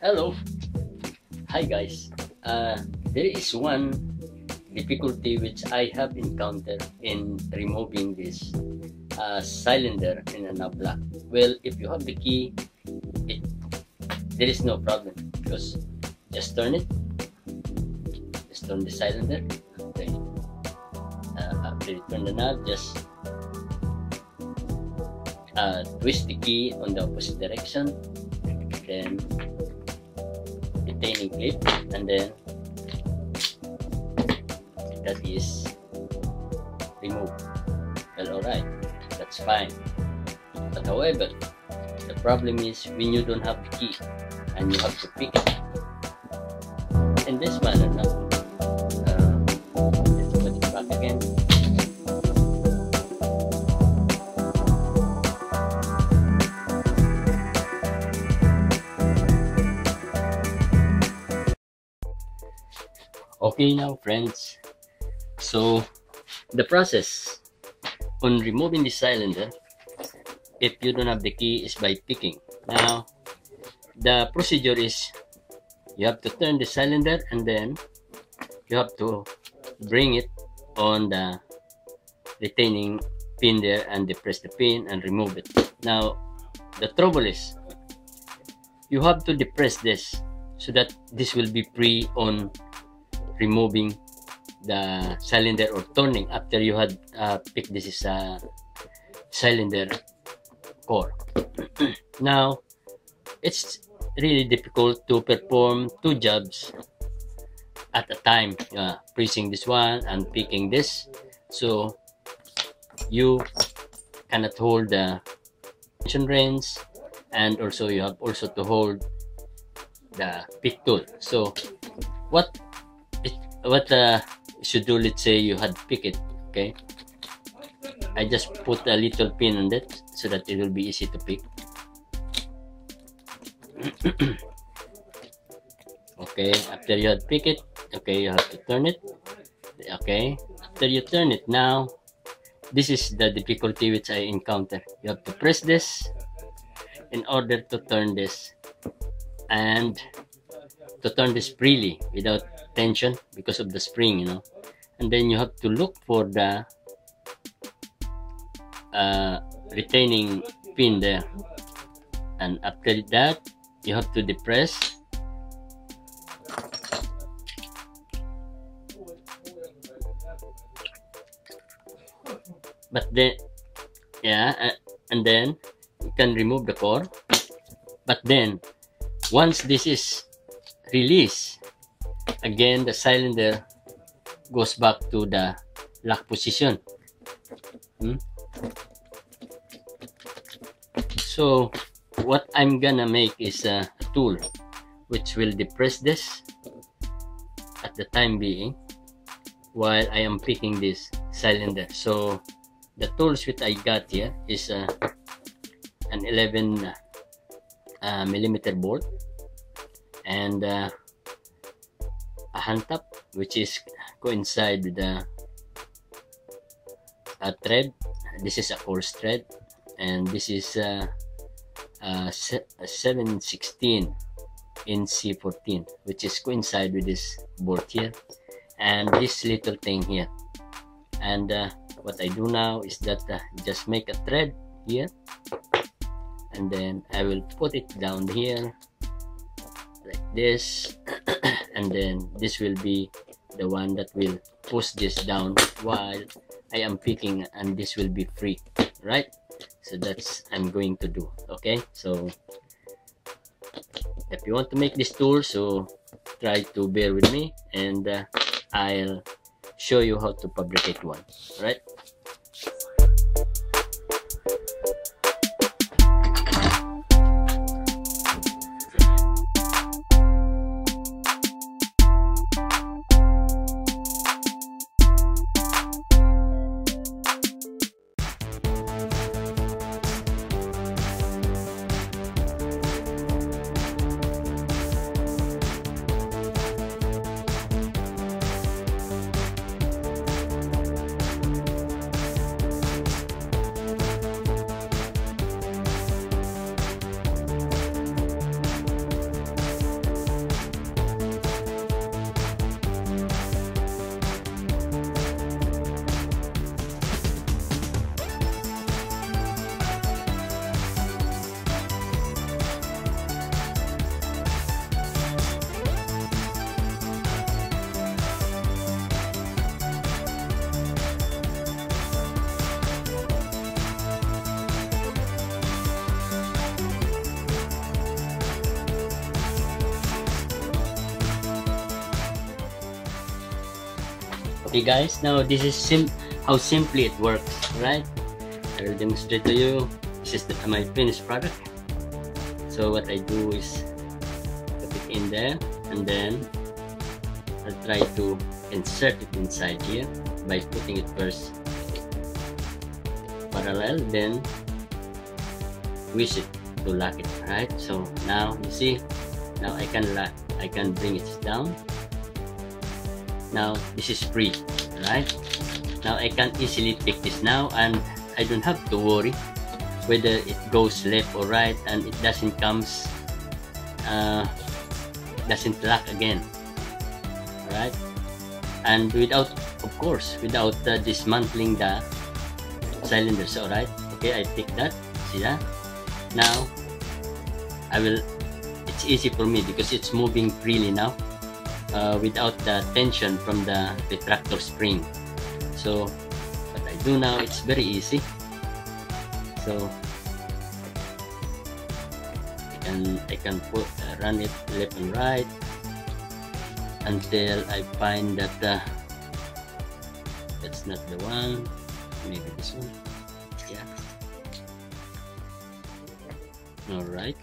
Hello, hi guys. There is one difficulty which I have encountered in removing this cylinder in a knob lock. Well, if you have the key, there is no problem because just turn it. Just turn the cylinder. Okay. After you turn the knob, just twist the key on the opposite direction. Then retaining clip, and then that is removed. Well, alright, that's fine. But however, the problem is when you don't have the key and you have to pick it in this manner. Now let's put it back again. Okay now friends, so the process on removing the cylinder, if you don't have the key, is by picking. Now the procedure is you have to turn the cylinder and then you have to bring it on the retaining pin there and depress the pin and remove it. Now the trouble is you have to depress this so that this will be free on removing the cylinder or turning after you had picked this cylinder core. Now it's really difficult to perform two jobs at a time, pressing this one and picking this, so you cannot hold the tension wrench, and also you have also to hold the pick tool. So what you should do, let's say you had pick it, okay, I just put a little pin on it so that it will be easy to pick. Okay, after you had pick it, okay, you have to turn it. Okay, after you turn it, now this is the difficulty which I encounter. You have to press this in order to turn this, and to turn this freely without tension because of the spring, you know. And then you have to look for the retaining pin there, and after that you have to depress. But then and then you can remove the core. But then once this is released, again the cylinder goes back to the lock position. So what I'm gonna make is a tool which will depress this at the time being while I am picking this cylinder. So the tools which I got here is an 11 millimeter bolt, and a hand tap which is coincide with the thread. This is a coarse thread, and this is a 7/16 in C14 which is coincide with this bolt here, and this little thing here. And what I do now is that just make a thread here, and then I will put it down here like this and then this will be the one that will push this down while I am picking, and this will be free, right? So that's I'm going to do. Okay, so if you want to make this tool, so try to bear with me, and I'll show you how to fabricate one. All right. Okay guys, now this is how simply it works, right? I will demonstrate to you. This is my finished product. So what I do is put it in there, and then I'll try to insert it inside here by putting it first parallel, then twist it to lock it, right? So now you see, now I can bring it down. Now this is free, right? Now I can easily pick this now, and I don't have to worry whether it goes left or right, and it doesn't lock again, right? And without, of course, without dismantling the cylinders. All right, okay, I pick that. See that? Now it's easy for me because it's moving freely now, without the tension from the retractor spring. So what I do now, it's very easy. So I can run it left and right until I find that that's not the one. Maybe this one. Yeah. All right.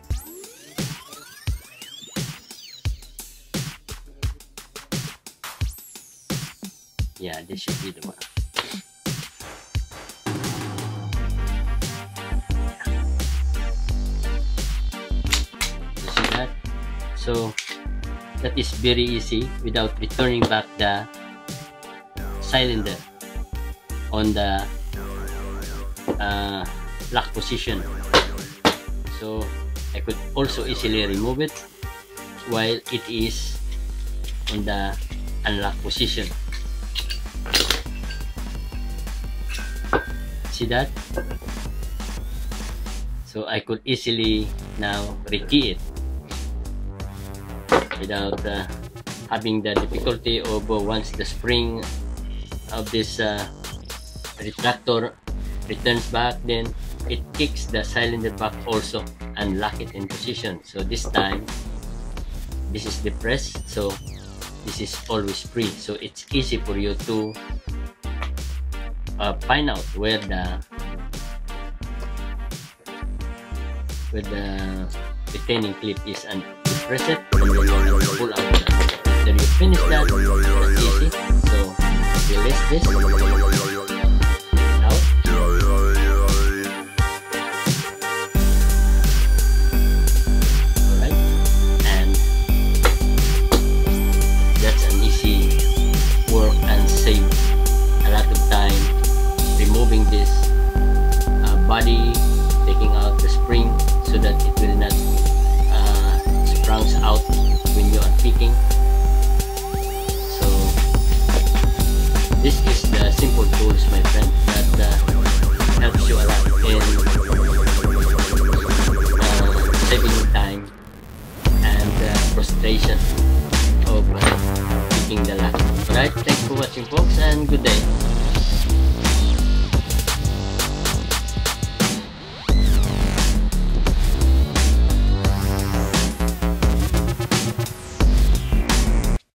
Yeah, this should be the one. You see that? So that is very easy without returning back the cylinder on the lock position. So I could also easily remove it while it is in the unlock position. See that? So I could easily now rekey it without having the difficulty of once the spring of this retractor returns back, then it kicks the cylinder back also and lock it in position. So this time this is depressed, so this is always free. So it's easy for you to find out where the retaining clip is, and you press it and then you pull out that. Then you finish that. That's easy. So release this out. Alright, and that's an easy work and save a lot of time removing this body, taking out the spring so that it will not sprungs out when you are picking. So this is the simple tools, my friend, that helps you a lot in saving time and frustration of picking the lock. Alright, thanks for watching folks, and good day.